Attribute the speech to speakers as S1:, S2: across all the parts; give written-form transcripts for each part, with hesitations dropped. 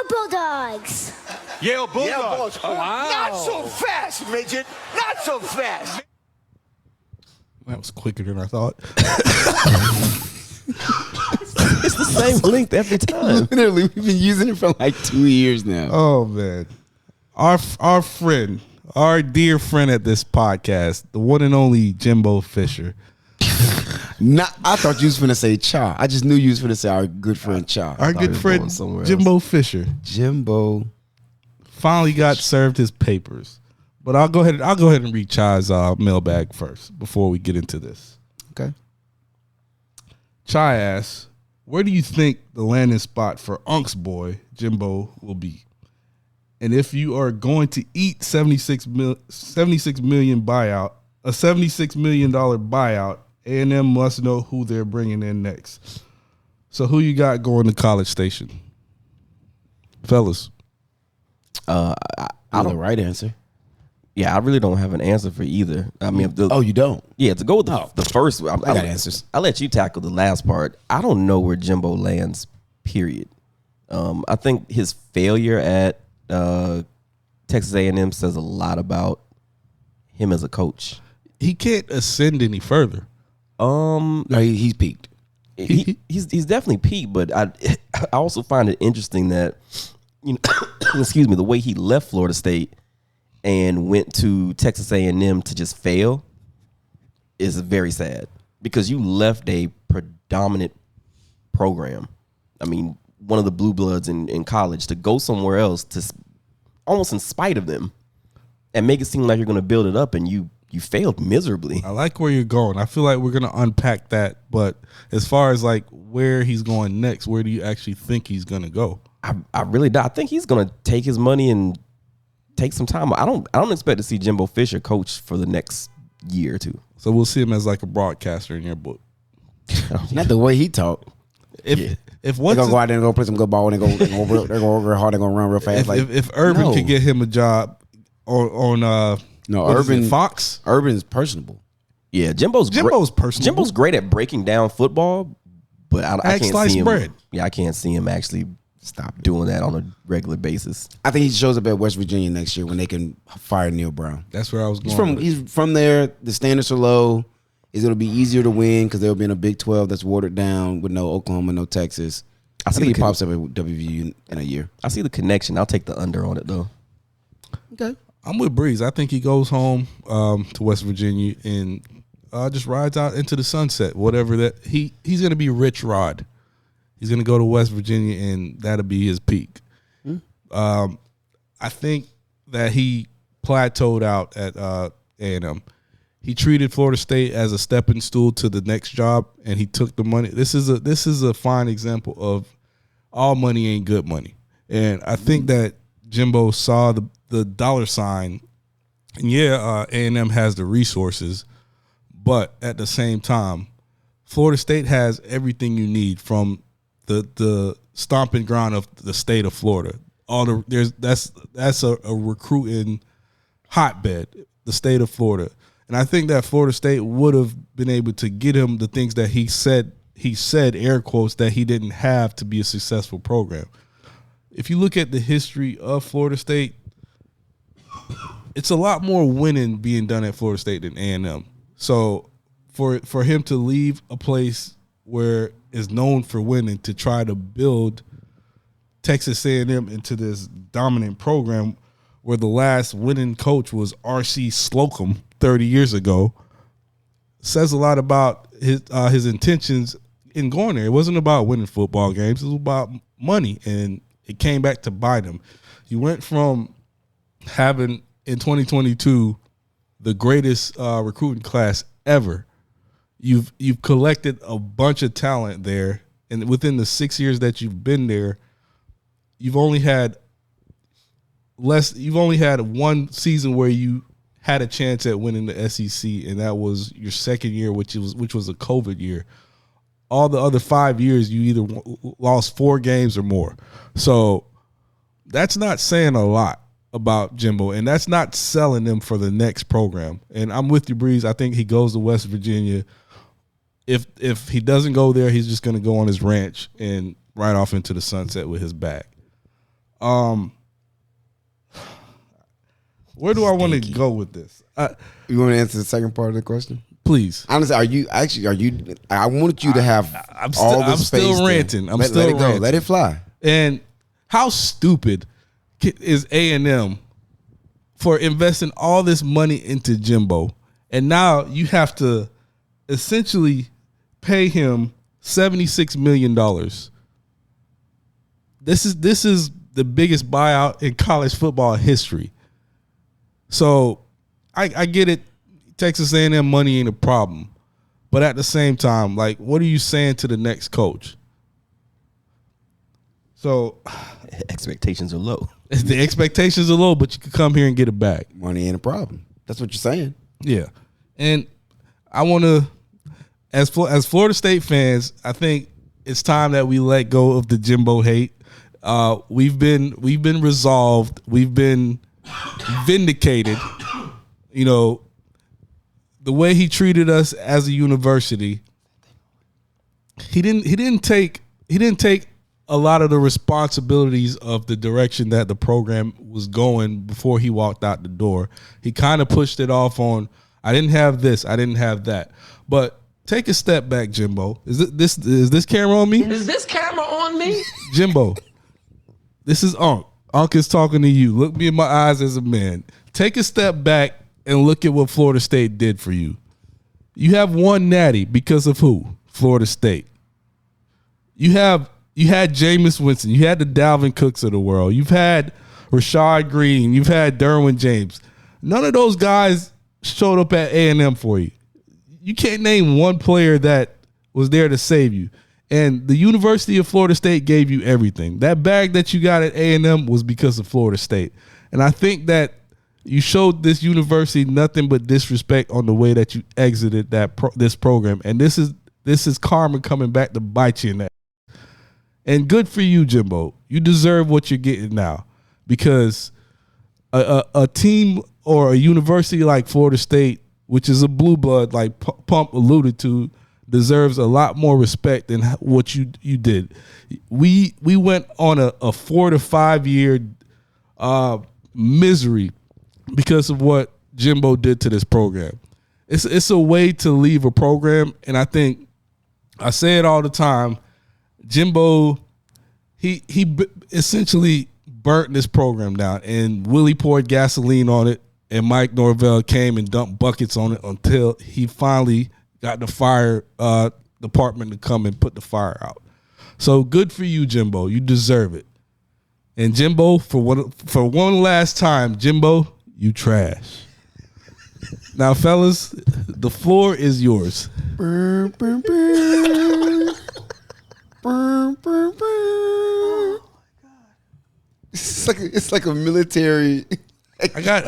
S1: Bulldogs.
S2: Yale Bulldogs.
S3: Yale Bulldogs.
S2: Oh, wow.
S3: Not so fast, midget. Not so fast.
S4: That was quicker than I thought.
S5: It's the same length every time.
S6: Literally, we've been using it for like 2 years now.
S4: Oh man, our friend, our dear friend at this podcast, the one and only Jimbo Fisher.
S6: I thought you was finna say Cha. I just knew you was finna say our good friend Cha.
S4: Our good friend Jimbo Fisher.
S6: Jimbo
S4: finally got served his papers. But I'll go ahead and read Cha's mailbag first before we get into this.
S6: Okay.
S4: Cha asks, where do you think the landing spot for Unk's boy, Jimbo, will be? And if you are going to eat $76 million buyout, A&M must know who they're bringing in next. So who you got going to College Station? Fellas.
S6: I know the right answer.
S5: Yeah, I really don't have an answer for either. I mean,
S6: you don't?
S5: Yeah, to go with the first, I
S6: got answers.
S5: I'll let you tackle the last part. I don't know where Jimbo lands, period. I think his failure at Texas A&M says a lot about him as a coach.
S4: He can't ascend any further.
S6: No, he's peaked.
S5: He's definitely peaked, but I also find it interesting that, excuse me, the way he left Florida State and went to Texas A&M to just fail is very sad, because you left a predominant program. I mean, one of the blue bloods in college, to go somewhere else to almost in spite of them and make it seem like you're going to build it up, and you failed miserably.
S4: I like where you're going. I feel like we're going to unpack that, but as far as like where he's going next, where do you actually think he's going to go?
S5: I really do. I think he's going to take his money and take some time. I don't expect to see Jimbo Fisher coach for the next year or two.
S4: So we'll see him as like a broadcaster in your book.
S6: Not the way he talked.
S4: If
S6: they're gonna go out there and go play some good ball and they're gonna work real hard, they're gonna run real fast.
S4: If Urban could get him a job on
S6: Urban
S4: Fox.
S6: Urban's personable.
S5: Yeah, Jimbo's
S4: personable.
S5: Jimbo's great at breaking down football, but I can't see him.
S4: Bread.
S5: Yeah, I can't see him actually stop doing that on a regular basis.
S6: I think he shows up at West Virginia next year when they can fire Neil Brown.
S4: That's where I was going.
S6: He's from there. The standards are low. It's going to be easier to win because they'll be in a Big 12 that's watered down with no Oklahoma, no Texas. I think he pops up at WVU in a year.
S5: I see the connection. I'll take the under on it, though.
S6: Okay.
S4: I'm with Breeze. I think he goes home to West Virginia and just rides out into the sunset. Whatever that he's going to be Rich Rod. He's going to go to West Virginia, and that'll be his peak. I think that he plateaued out at A&M. He treated Florida State as a stepping stool to the next job, and he took the money. This is a fine example of all money ain't good money. And I think that Jimbo saw the dollar sign, and A&M has the resources, but at the same time, Florida State has everything you need from the stomping ground of the state of Florida. That's a recruiting hotbed, the state of Florida. And I think that Florida State would have been able to get him the things that he said, air quotes, that he didn't have to be a successful program. If you look at the history of Florida State, it's a lot more winning being done at Florida State than A&M. So for him to leave a place where is known for winning to try to build Texas A&M into this dominant program where the last winning coach was R.C. Slocum 30 years ago, says a lot about his intentions in going there. It wasn't about winning football games. It was about money, and it came back to bite him. You went from having, in 2022, the greatest recruiting class ever. You've collected a bunch of talent there, and within the 6 years that you've been there, you've only had one season where you had a chance at winning the SEC, and that was your second year, which was a COVID year. All the other 5 years, you either lost 4 games or more. So that's not saying a lot about Jimbo, and that's not selling them for the next program. And I'm with you, Breeze. I think he goes to West Virginia. If he doesn't go there, he's just going to go on his ranch and ride off into the sunset with his bag. Where do I want to go with this?
S6: You want to answer the second part of the question?
S4: Please.
S6: Honestly, are you? I wanted you to have
S4: I'm
S6: space
S4: ranting.
S6: Let it go. Let it fly.
S4: And how stupid is A&M for investing all this money into Jimbo, and now you have to essentially pay him $76 million. This is the biggest buyout in college football history. So I get it. Texas A&M money ain't a problem, but at the same time, like, what are you saying to the next coach? So
S5: expectations are low.
S4: The expectations are low, but you could come here and get it back.
S6: Money ain't a problem. That's what you're saying.
S4: Yeah, and I want to, as Florida State fans, I think it's time that we let go of the Jimbo hate. We've been resolved. We've been vindicated. You know, the way he treated us as a university, he didn't take a lot of the responsibilities of the direction that the program was going before he walked out the door. He kind of pushed it off on, I didn't have this, I didn't have that. But take a step back, Jimbo. Is this camera on me?
S1: Is this camera on me?
S4: Jimbo, this is Unc. Unc is talking to you. Look me in my eyes as a man. Take a step back and look at what Florida State did for you. You have one natty because of who? Florida State. You had Jameis Winston. You had the Dalvin Cooks of the world. You've had Rashad Green. You've had Derwin James. None of those guys showed up at A&M for you. You can't name one player that was there to save you. And the University of Florida State gave you everything. That bag that you got at A&M was because of Florida State. And I think that you showed this university nothing but disrespect on the way that you exited this program. And this is karma coming back to bite you in that. And good for you, Jimbo. You deserve what you're getting now, because a team or a university like Florida State, which is a blue blood, like Pump alluded to, deserves a lot more respect than what you did. We went on a 4 to 5 year misery because of what Jimbo did to this program. It's a way to leave a program, and I think I say it all the time. Jimbo, he essentially burnt this program down, and Willie poured gasoline on it, and Mike Norvell came and dumped buckets on it until he finally got the fire department to come and put the fire out. So good for you, Jimbo. You deserve it. And Jimbo, for one last time, Jimbo, you trash. Now, fellas, the floor is yours.
S6: It's like a military.
S4: I got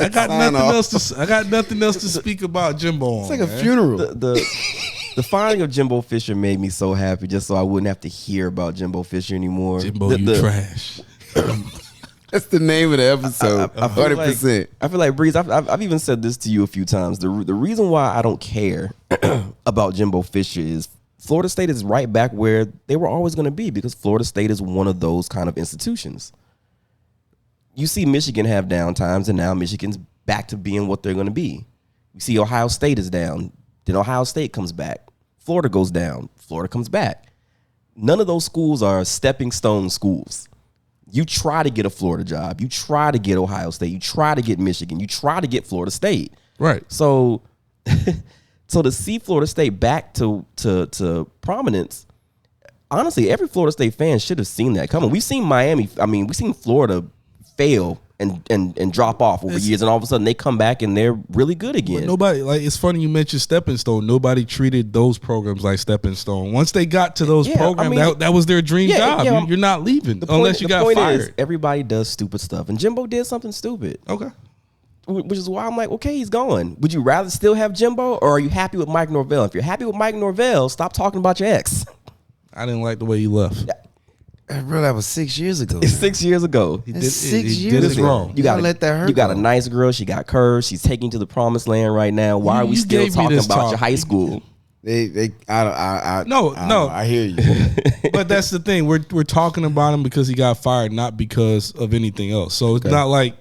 S4: nothing else to speak about Jimbo.
S6: It's like a funeral.
S5: The finding of Jimbo Fisher made me so happy, just so I wouldn't have to hear about Jimbo Fisher anymore.
S4: Jimbo, you trash.
S6: That's the name of the episode. 100%.
S5: I feel like, Breeze, I've even said this to you a few times. The reason why I don't care about Jimbo Fisher is Florida State is right back where they were always going to be, because Florida State is one of those kind of institutions. You see Michigan have down times, and now Michigan's back to being what they're going to be. You see Ohio State is down, then Ohio State comes back. Florida goes down, Florida comes back. None of those schools are stepping stone schools. You try to get a Florida job, you try to get Ohio State, you try to get Michigan, you try to get Florida State.
S4: Right.
S5: So to see Florida State back to prominence, honestly, every Florida State fan should have seen that coming. We've seen we've seen Florida fail and drop off over years, and all of a sudden they come back and they're really good again.
S4: Nobody, like, it's funny you mentioned stepping stone. Nobody treated those programs like stepping stone. Once they got to those programs, that was their dream job.
S5: Yeah,
S4: you're not leaving unless you got fired.
S5: Is, everybody does stupid stuff, and Jimbo did something stupid.
S4: Okay.
S5: Which is why I'm like, okay, he's gone. Would you rather still have Jimbo, or are you happy with Mike Norvell? If you're happy with Mike Norvell, stop talking about your ex.
S4: I didn't like the way he left.
S6: Bro, that was 6 years ago.
S5: It's 6 years ago.
S6: He did it
S4: wrong.
S5: You gotta
S6: let that hurt.
S5: You got a nice girl. She got curves. She's taking you to the promised land right now. Why are we still talking about your high school?
S6: I hear you.
S4: But that's the thing. We're talking about him because he got fired, not because of anything else. So it's not like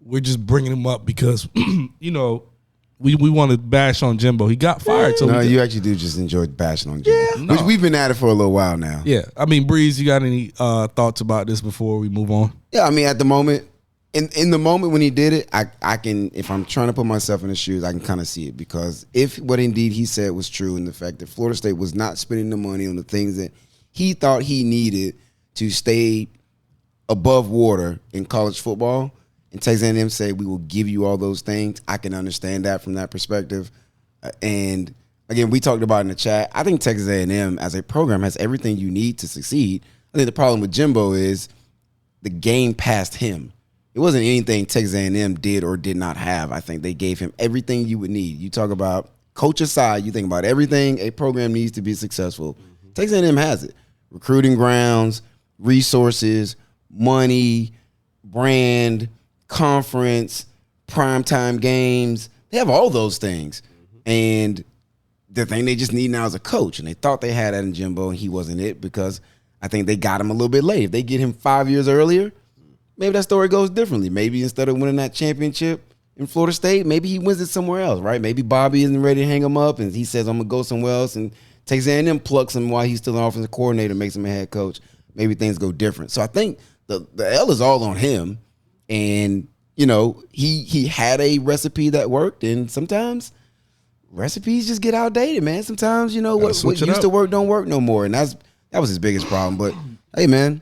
S4: we're just bringing him up because we want to bash on Jimbo. He got fired. So
S6: you actually do just enjoy bashing on Jimbo, which we've been at it for a little while now.
S4: Yeah, I mean, Breeze, you got any thoughts about this before we move on?
S6: Yeah, I mean, at the moment, in the moment when he did it, I can, if I'm trying to put myself in his shoes, I can kind of see it, because if what indeed he said was true, and the fact that Florida State was not spending the money on the things that he thought he needed to stay above water in college football, and Texas A&M say we will give you all those things, I can understand that from that perspective. And again, we talked about in the chat, I think Texas A&M as a program has everything you need to succeed. I think the problem with Jimbo is the game passed him. It wasn't anything Texas A&M did or did not have. I think they gave him everything you would need. You talk about coach aside, you think about everything a program needs to be successful. Mm-hmm. Texas A&M has it. Recruiting grounds, resources, money, brand, conference, primetime games. They have all those things. Mm-hmm. And the thing they just need now is a coach. And they thought they had that in Jimbo, and he wasn't it, because I think they got him a little bit late. If they get him 5 years earlier, maybe that story goes differently. Maybe instead of winning that championship in Florida State, maybe he wins it somewhere else, right? Maybe Bobby isn't ready to hang him up, and he says, I'm going to go somewhere else, and Texas A&M plucks him while he's still an offensive coordinator, makes him a head coach. Maybe things go different. So I think the L is all on him. And, he had a recipe that worked, and sometimes recipes just get outdated, man. Sometimes, what used to work don't work no more, and that was his biggest problem. But, hey, man,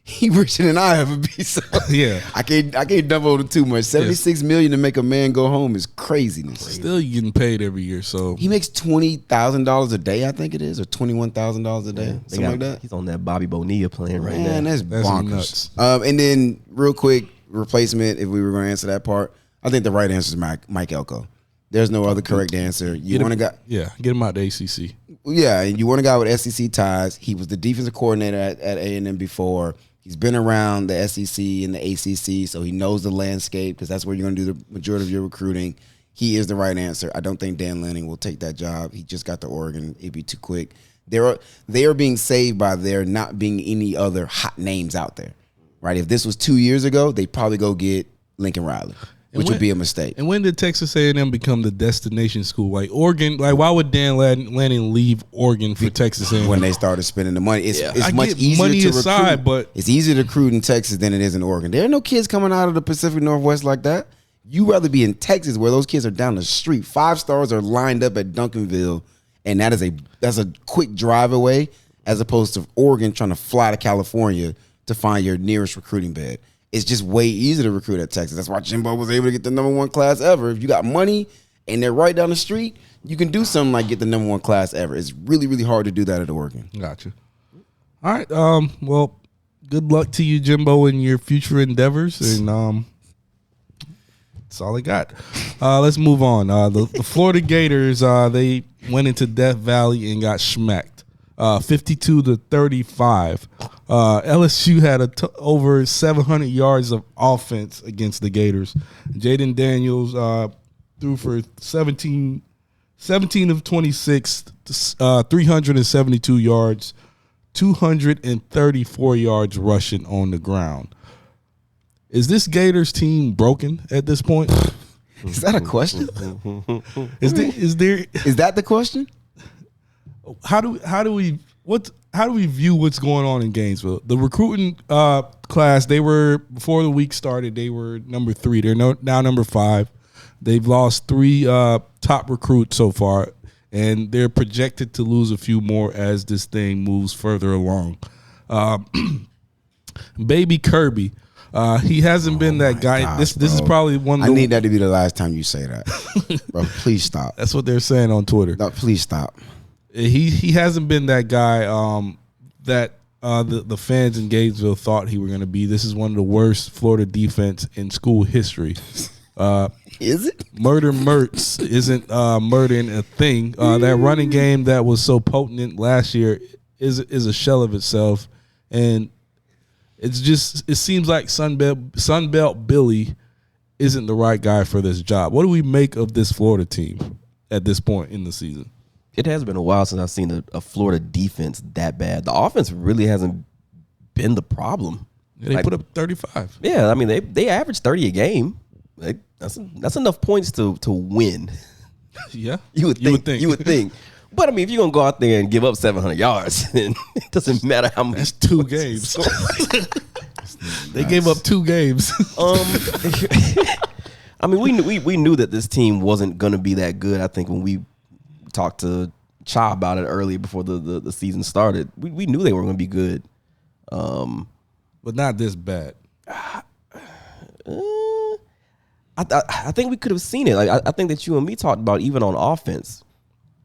S6: he richer than I ever be. So
S4: yeah,
S6: I can't dump on it too much. $76 million to make a man go home is craziness.
S4: Still, you getting paid every year, so
S6: he makes $20,000 a day, I think it is, or $21,000 a day, something like that.
S5: He's on that Bobby Bonilla plan right now.
S6: Man, that's bonkers.
S4: Nuts.
S6: And then real quick replacement, if we were going to answer that part, I think the right answer is Mike Elko. There's no other correct answer. You want to get
S4: him out the ACC.
S6: Yeah, and you want a guy with SEC ties. He was the defensive coordinator at A&M before. He's been around the SEC and the ACC, so he knows the landscape, because that's where you're going to do the majority of your recruiting. He is the right answer. I don't think Dan Lanning will take that job. He just got to Oregon. It'd be too quick. They are being saved by there not being any other hot names out there, right? If this was 2 years ago, they'd probably go get Lincoln Riley, which would be a mistake.
S4: And when did Texas A&M become the destination school? Like Oregon, why would Dan Lanning leave Oregon for Texas A&M?
S6: When they started spending the money. It's much easier
S4: money
S6: to
S4: aside,
S6: recruit.
S4: but
S6: it's easier to recruit in Texas than it is in Oregon. There are no kids coming out of the Pacific Northwest like that. You rather be in Texas, where those kids are down the street. 5 stars are lined up at Duncanville, and that's a quick drive away, as opposed to Oregon trying to fly to California to find your nearest recruiting bed. It's just way easier to recruit at Texas. That's why Jimbo was able to get the #1 class ever. If you got money and they're right down the street, you can do something like get the #1 class ever. It's really, really hard to do that at Oregon.
S4: Gotcha. All right. Well, good luck to you, Jimbo, in your future endeavors. And that's all I got. Let's move on. The Florida Gators, they went into Death Valley and got schmacked. 52-35. LSU had over 700 yards of offense against the Gators. Jayden Daniels threw for 17 of 26, 372 yards, 234 yards rushing on the ground. Is this Gators team broken at this point?
S6: Is that a question?
S4: Is
S6: that the question?
S4: How do we view what's going on in Gainesville? The recruiting class, they were, before the week started, they were number 3. They're now number 5. They've lost 3 top recruits so far, and they're projected to lose a few more as this thing moves further along. Baby Kirby, he hasn't been that guy.
S6: Gosh,
S4: this is probably one of the,
S6: I need that to be the last time you say that. Bro, please stop.
S4: That's what they're saying on Twitter.
S6: No, please stop.
S4: He hasn't been that guy that the fans in Gainesville thought he were going to be. This is one of the worst Florida defense in school history.
S6: Is it?
S4: Murder Mertz isn't murdering a thing. That running game that was so potent last year is a shell of itself, and it seems like Sunbelt Billy isn't the right guy for this job. What do we make of this Florida team at this point in the season?
S5: It has been a while since I've seen a Florida defense that bad. The offense really hasn't been the problem.
S4: Yeah, they put up 35.
S5: Yeah, I mean they average 30 a game. That's enough points to win.
S4: Yeah,
S5: You would think. But I mean, if you're gonna go out there and give up 700 yards, then it doesn't matter how many.
S4: That's 2 games. They gave up 2 games.
S5: I mean, we knew that this team wasn't gonna be that good. I think when we talked to Cha about it earlier before the season started, we knew they were gonna be good.
S4: But not this bad.
S5: I think we could have seen it. Like I think that you and me talked about even on offense.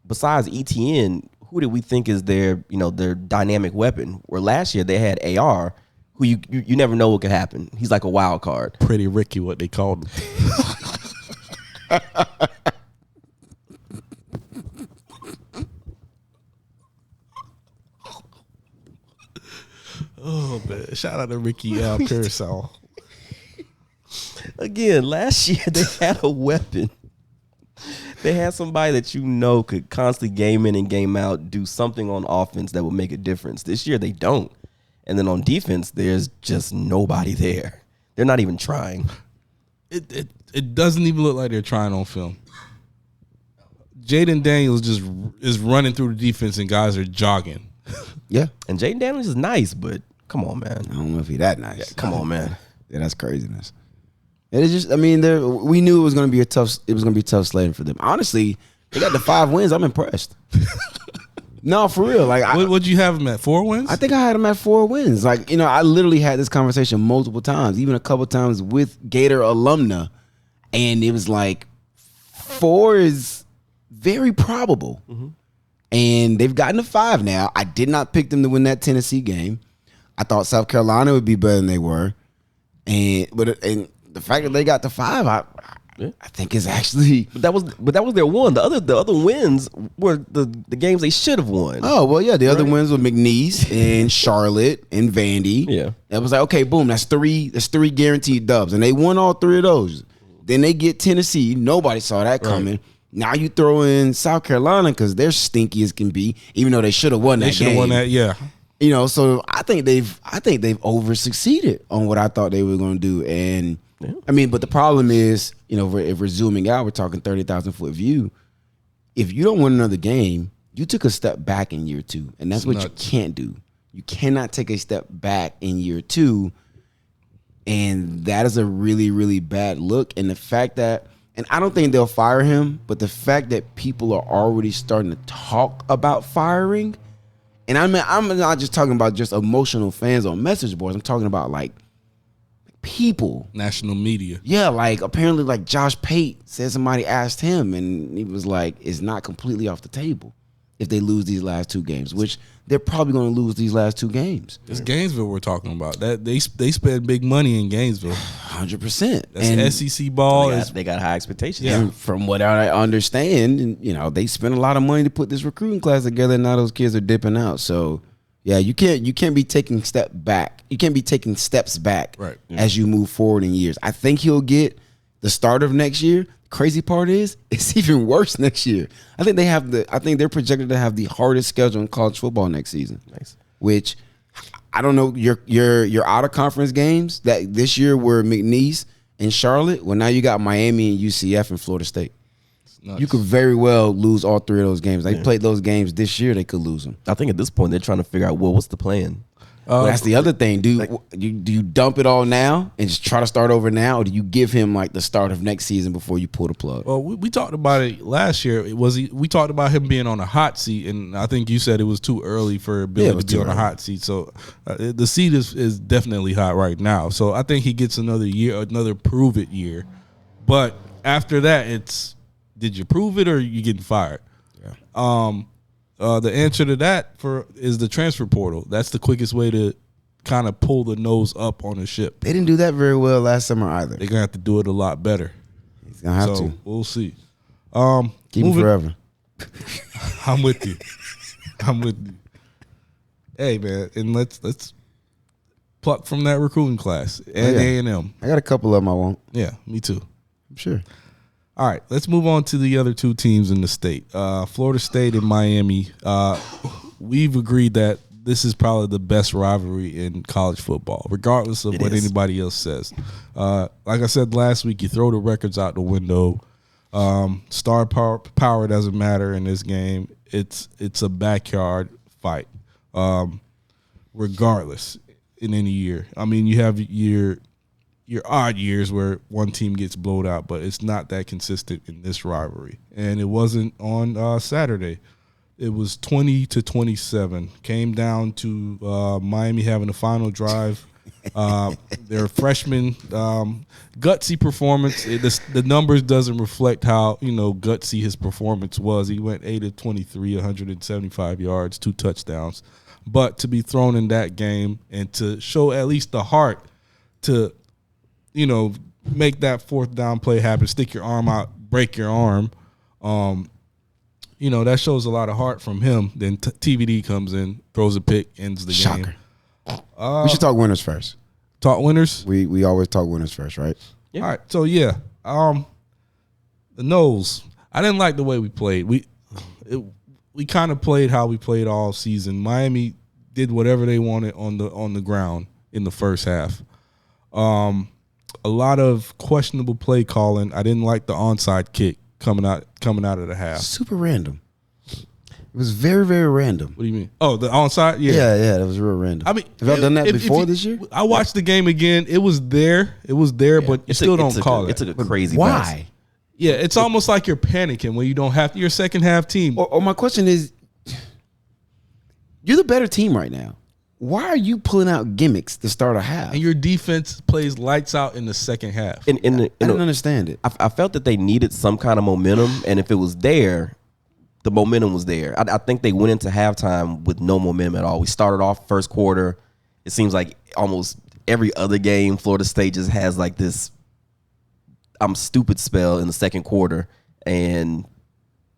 S5: Besides ETN, who did we think is their dynamic weapon? Where last year they had AR, who you never know what could happen. He's like a wild card.
S4: Pretty Ricky, what they called him. Oh man! Shout out to Ricky Pearsall.
S5: Again, last year they had a weapon. They had somebody that could constantly game in and game out, do something on offense that would make a difference. This year they don't. And then on defense, there's just nobody there. They're not even trying.
S4: It doesn't even look like they're trying on film. Jayden Daniels just is running through the defense and guys are jogging.
S6: Yeah.
S5: And Jayden Daniels is nice, but come on, man.
S6: I don't know if he's that nice.
S5: Yeah, come on, man.
S6: Yeah, that's craziness. It is just, I mean, we knew it was going to be tough sledding for them. Honestly, they got the 5 wins. I'm impressed. No, for real. Like,
S4: what'd you have them at? 4 wins?
S6: I think I had them at 4 wins. Like, I literally had this conversation multiple times, even a couple times with Gator alumna, and it was like 4 is very probable. Mm-hmm. And they've gotten to 5 now. I did not pick them to win that Tennessee game. I thought South Carolina would be better than they were, and the fact that they got to 5, I think is actually.
S5: But that was their one. The other wins were the games they should have won.
S6: Oh well, yeah. The other wins were McNeese and Charlotte and Vandy.
S5: Yeah,
S6: it was like, okay, boom. That's 3 guaranteed dubs, and they won all 3 of those. Then they get Tennessee. Nobody saw that coming. Right. Now you throw in South Carolina because they're stinky as can be, even though they should have won that game. They should have won that,
S4: yeah.
S6: So I think they've over succeeded on what I thought they were going to do, and. Yeah. I mean, but the problem is, if we're zooming out, we're talking 30,000-foot view. If you don't win another game, you took a step back in year 2, and that's what you can't do. You cannot take a step back in year 2, and that is a really, really bad look. And the fact that, and I don't think they'll fire him, but the fact that people are already starting to talk about firing, and I'm not just talking about just emotional fans on message boards. I'm talking about like people,
S4: national media.
S6: Yeah, like apparently like Josh Pate said somebody asked him and he was like, it's not completely off the table if they lose these last 2 games, which they're probably going to lose these last 2 games.
S4: It's Gainesville we're talking about. That they spend big money in Gainesville.
S6: 100%.
S4: That's SEC ball.
S5: They got high expectations.
S6: Yeah. And from what I understand, and they spent a lot of money to put this recruiting class together, and now those kids are dipping out. So yeah, you can't be taking step back. You can't be taking steps back as you move forward in years. I think he'll get the start of next year. Crazy part is it's even worse next year. I think they're projected to have the hardest schedule in college football next season. Nice. Which I don't know, your out of conference games that this year were McNeese and Charlotte. Well, now you got Miami and UCF and Florida State. You could very well lose all 3 of those games. They played those games this year. They could lose them.
S5: I think at this point they're trying to figure out, what's the plan?
S6: Well, that's the other thing. Do you dump it all now and just try to start over now, or do you give him like the start of next season before you pull the plug?
S4: Well, we talked about it last year. We talked about him being on a hot seat, and I think you said it was too early for Billy to be on a hot seat. So the seat is definitely hot right now. So I think he gets another year, another prove it year. But after that, it's, did you prove it or are you getting fired? Yeah. The answer to that is the transfer portal. That's the quickest way to kind of pull the nose up on a ship.
S6: They didn't do that very well last summer either.
S4: They're gonna have to do it a lot better.
S6: He's gonna have to.
S4: We'll see.
S6: Keep him forever.
S4: I'm with you. Hey man, and let's pluck from that recruiting class and A&M.
S6: I got a couple of them I want.
S4: Yeah, me too.
S6: I'm sure.
S4: All right, let's move on to the other two teams in the state. Florida State and Miami. We've agreed that this is probably the best rivalry in college football, regardless of what anybody else says. Like I said last week, you throw the records out the window. Star power doesn't matter in this game. It's a backyard fight, regardless in any year. I mean, you have your odd years where one team gets blowed out, but it's not that consistent in this rivalry. And it wasn't on Saturday. It was 20-27. Came down to Miami having the final drive. Their freshman gutsy performance. The numbers doesn't reflect how gutsy his performance was. He went 8 of 23, 175 yards, 2 touchdowns. But to be thrown in that game and to show at least the heart to make that 4th down play happen, stick your arm out, break your arm. That shows a lot of heart from him. Then TVD comes in, throws a pick, ends the game.
S6: We should talk winners first.
S4: Talk winners?
S6: We always talk winners first, right?
S4: Yeah. All right. So, the Noles, I didn't like the way we played. We kind of played how we played all season. Miami did whatever they wanted on the ground in the first half. A lot of questionable play calling. I didn't like the onside kick coming out of the half.
S6: Super random. It was very, very random.
S4: What do you mean? Oh, the onside?
S6: Yeah, that was real random.
S4: I mean,
S6: have y'all done that before this year?
S4: I watched the game again. It was there, but you still don't call it.
S5: It's a crazy.
S6: Why?
S5: Mess.
S4: Yeah, it's almost like you're panicking when you don't have your second half team.
S6: Or my question is, you're the better team right now. Why are you pulling out gimmicks to start a half?
S4: And your defense plays lights out in the second half.
S6: I don't understand it.
S5: I felt that they needed some kind of momentum, and if it was there, the momentum was there. I think they went into halftime with no momentum at all. We started off first quarter. It seems like almost every other game, Florida State just has like this I'm stupid spell in the second quarter. And,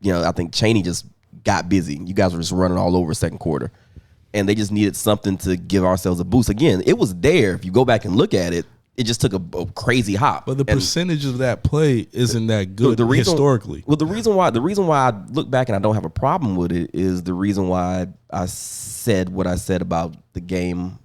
S5: I think Chaney just got busy. You guys were just running all over second quarter. And they just needed something to give ourselves a boost. Again, it was there. If you go back and look at it, it just took a crazy hop.
S4: But the percentage of that play isn't that good historically.
S5: Well, the reason why I look back and I don't have a problem with it is the reason why I said what I said about the game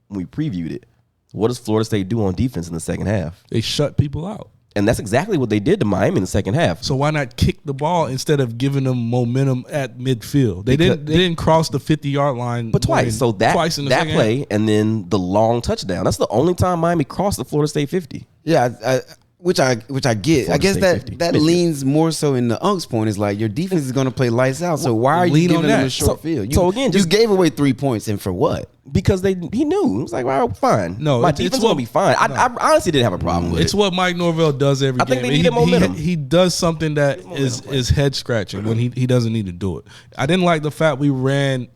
S5: when we previewed it. What does Florida State do on defense in the second half?
S4: They shut people out.
S5: And that's exactly what they did to Miami in the second half.
S4: So why not kick the ball instead of giving them momentum at midfield? They didn't cross the 50-yard line,
S5: but twice. So
S4: twice in the
S5: that
S4: second
S5: play
S4: half.
S5: And then the long touchdown. That's the only time Miami crossed the Florida State 50.
S6: Yeah, which I get. I guess that leans more so in the Unk's point. Is like your defense is going to play lights out. So why are you giving them a short field?
S5: So again,
S6: you gave away 3 points, and for what?
S5: Because he knew. It was like, well, fine.
S4: No,
S5: my defense will be fine. I honestly didn't have a problem with it.
S4: It's what Mike Norvell does every game.
S5: I think they needed momentum.
S4: He does something that is head scratching when he doesn't need to do it. I didn't like the fact we ran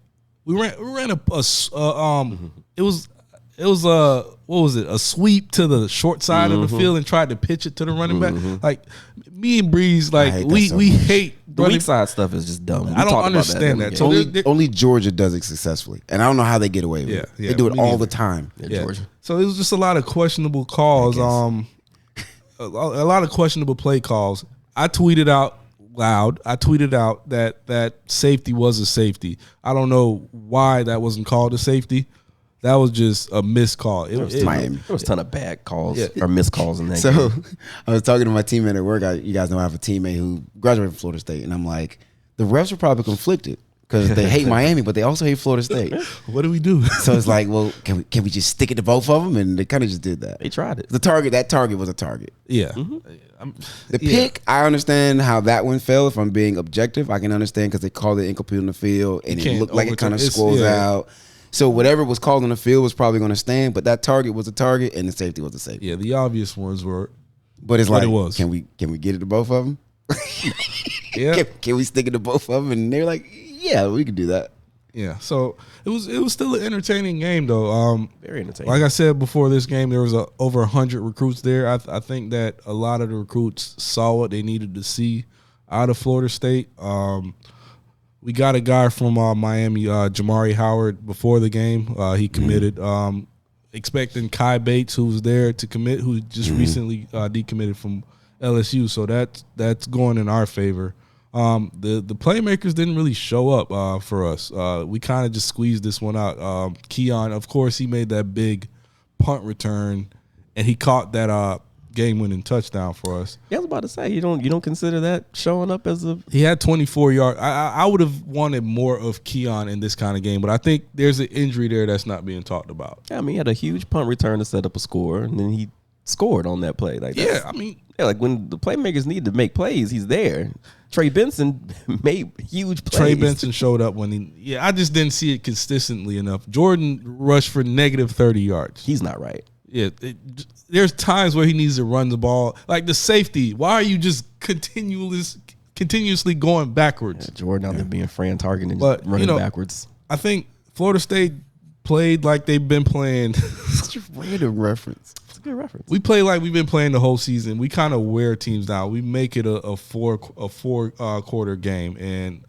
S4: a sweep to the short side of the field and tried to pitch it to the running back. Like me and Breeze, we hate
S5: the weak side stuff is just dumb.
S4: I don't understand that.
S6: So only Georgia does it successfully, and I don't know how they get away with it. They do it all the time.
S5: Georgia.
S4: So it was just a lot of questionable calls. A lot of questionable play calls. I tweeted out loud. that safety was a safety. I don't know why that wasn't called a safety. That was just a missed call.
S6: Miami.
S5: There was a ton of bad calls or missed calls in that
S6: game.
S5: So
S6: I was talking to my teammate at work. You guys know I have a teammate who graduated from Florida State. And I'm like, the refs are probably conflicted because they hate Miami, but they also hate Florida State.
S4: What do we do?
S6: So it's like, well, can we just stick it to both of them? And they kind of just did that.
S5: They tried it.
S6: That target was a target.
S4: Yeah.
S6: The pick, I understand how that one fell. If I'm being objective, I can understand because they called it incomplete on the field and it looked like it kind of squirrels out. So whatever was called on the field was probably going to stand, but that target was a target and the safety was a safety.
S4: Yeah, the obvious ones were.
S6: But it's can we get it to both of them?
S4: Yeah.
S6: Can we stick it to both of them? And they're like, yeah, we could do that.
S4: Yeah. So it was still an entertaining game though.
S5: Very entertaining.
S4: Like I said before this game, there was over 100 recruits there. I think that a lot of the recruits saw what they needed to see out of Florida State. We got a guy from Miami, Jamari Howard, before the game. He committed. Expecting Kai Bates, who was there to commit, who just recently decommitted from LSU, so that's going in our favor. The playmakers didn't really show up for us. We kind of just squeezed this one out. Keon, of course, he made that big punt return, and he caught that game-winning touchdown for us.
S5: Yeah, I was about to say, you don't consider that showing up as a...
S4: He had 24 yards. I would have wanted more of Keon in this kind of game, but I think there's an injury there that's not being talked about.
S5: Yeah, I mean, he had a huge punt return to set up a score, and then he scored on that play. Like,
S4: yeah, I mean...
S5: Yeah, like when the playmakers need to make plays, he's there. Trey Benson made huge plays.
S4: Trey Benson showed up when I just didn't see it consistently enough. Jordan rushed for negative 30 yards.
S5: He's not right.
S4: Yeah, there's times where he needs to run the ball. Like the safety, why are you just continuously going backwards?
S5: Yeah, Jordan out there being Fran Target and just running backwards.
S4: I think Florida State played like they've been playing.
S6: Such a random reference.
S5: It's a good reference.
S4: We play like we've been playing the whole season. We kind of wear teams down. We make it a four quarter game, and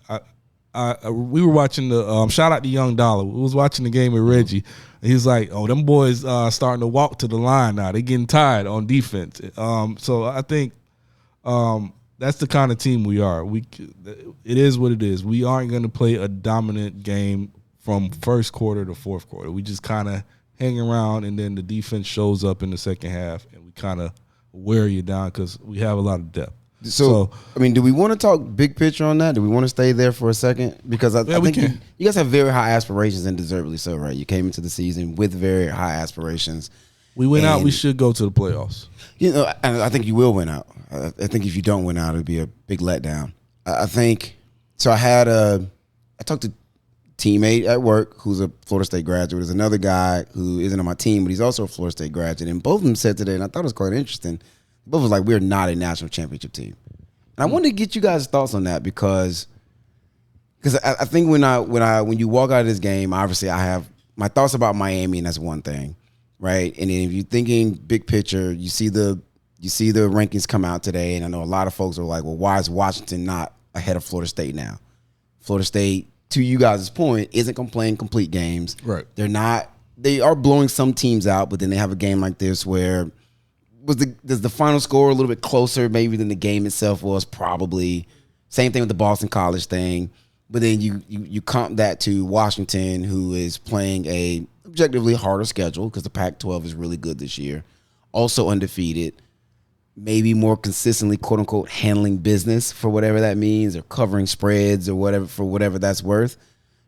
S4: we were watching the shout out to Young Dollar. We was watching the game with Reggie. And he was like, "Oh, them boys starting to walk to the line now. They getting tired on defense." So I think that's the kind of team we are. It is what it is. We aren't going to play a dominant game from first quarter to fourth quarter. We just kind of hang around, and then the defense shows up in the second half, and we kind of wear you down because we have a lot of depth.
S6: So, I mean, do we want to talk big picture on that? Do we want to stay there for a second? Because I think you guys have very high aspirations, and deservedly so, right? You came into the season with very high aspirations.
S4: We went out. We should go to the playoffs.
S6: You know, and I think you will win out. I think if you don't win out, it'll be a big letdown. I think so. I talked to a teammate at work who's a Florida State graduate. There's another guy who isn't on my team, but he's also a Florida State graduate. And both of them said today, and I thought it was quite interesting. Both was like, we're not a national championship team. And I wanted to get you guys' thoughts on that because I think when you walk out of this game, obviously I have my thoughts about Miami, and that's one thing, right? And then if you're thinking big picture, you see the rankings come out today, and I know a lot of folks are like, well, why is Washington not ahead of Florida State now? Florida State, to you guys' point, isn't playing complete games.
S4: Right.
S6: They are blowing some teams out, but then they have a game like this where does the final score a little bit closer maybe than the game itself was? Probably. Same thing with the Boston College thing. But then you comp that to Washington, who is playing a objectively harder schedule because the Pac-12 is really good this year. Also undefeated. Maybe more consistently, quote unquote, handling business for whatever that means, or covering spreads or whatever for whatever that's worth.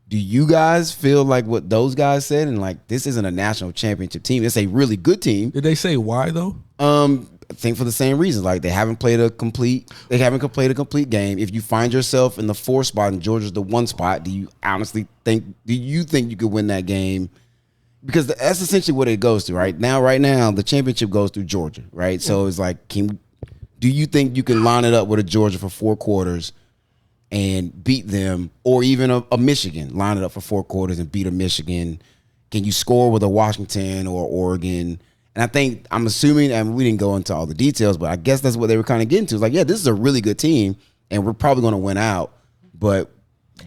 S6: Do you guys feel like what those guys said, and like this isn't a national championship team? It's a really good team.
S4: Did they say why though?
S6: I think for the same reasons. Like they haven't played a complete game. If you find yourself in the 4 spot and Georgia's the 1 spot, do you think you could win that game? Because that's essentially what it goes to, right? Right now, the championship goes through Georgia, right? So it's like, do you think you can line it up with a Georgia for 4 quarters and beat them, or even a Michigan, line it up for 4 quarters and beat a Michigan? Can you score with a Washington or Oregon? And I'm assuming, and we didn't go into all the details, but I guess that's what they were kind of getting to. It's like, yeah, this is a really good team, and we're probably going to win out, but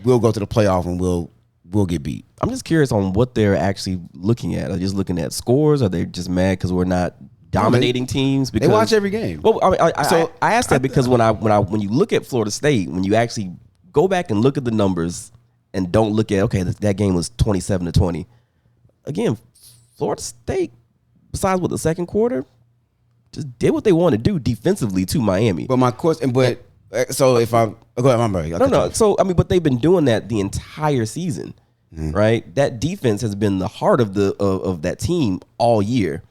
S6: we'll go to the playoff and we'll get beat.
S5: I'm just curious on what they're actually looking at. Are they just looking at scores? Are they just mad because we're not dominating teams? Because
S6: they watch every game.
S5: Well, I asked that because when you look at Florida State, when you actually go back and look at the numbers and don't look at, okay, that game was 27-20. Again, Florida State, besides the second quarter, just did what they want to do defensively to Miami.
S6: But my question, so if I go ahead, I'm sorry.
S5: No. So but they've been doing that the entire season, right? That defense has been the heart of that team all year.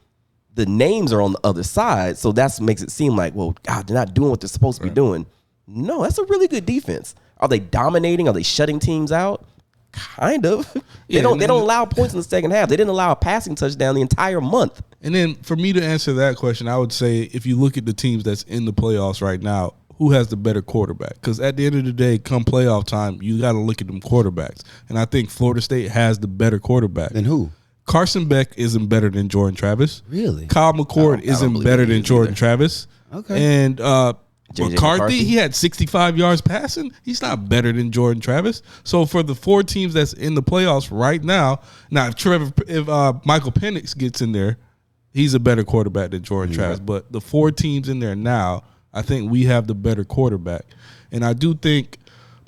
S5: The names are on the other side, so that makes it seem like, well, God, they're not doing what they're supposed to be doing. No, that's a really good defense. Are they dominating? Are they shutting teams out? Kind of. They don't allow points in the second half. They didn't allow a passing touchdown the entire month.
S4: And then for me to answer that question, I would say if you look at the teams that's in the playoffs right now, who has the better quarterback? Because at the end of the day, come playoff time, you got to look at them quarterbacks. And I think Florida State has the better quarterback.
S6: Then who?
S4: Carson Beck isn't better than Jordan Travis.
S6: Really?
S4: Kyle McCord isn't better than Jordan Travis.
S6: Okay.
S4: And McCarthy, he had 65 yards passing. He's not better than Jordan Travis. So for the 4 teams that's in the playoffs right now, if Michael Penix gets in there, he's a better quarterback than Jordan Travis. But the 4 teams in there now, I think we have the better quarterback. And I do think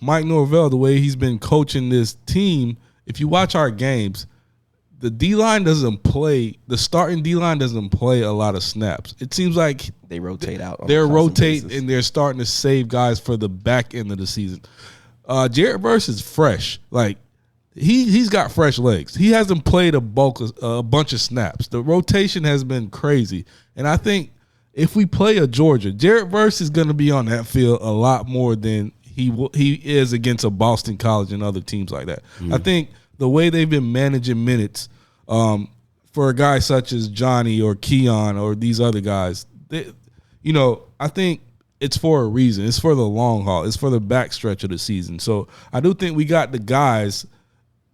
S4: Mike Norvell, the way he's been coaching this team, if you watch our games, the D-line doesn't play, the starting D-line doesn't play a lot of snaps. It seems like
S5: They rotate out.
S4: they're rotating and they're starting to save guys for the back end of the season. Jared Verse is fresh. Like, he's got fresh legs. He hasn't played a bunch of snaps. The rotation has been crazy. And I think if we play a Georgia, Jared Verse is going to be on that field a lot more than he is against a Boston College and other teams like that. I think the way they've been managing minutes for a guy such as Johnny or Keon or these other guys, I think it's for a reason. It's for the long haul. It's for the backstretch of the season. So I do think we got the guys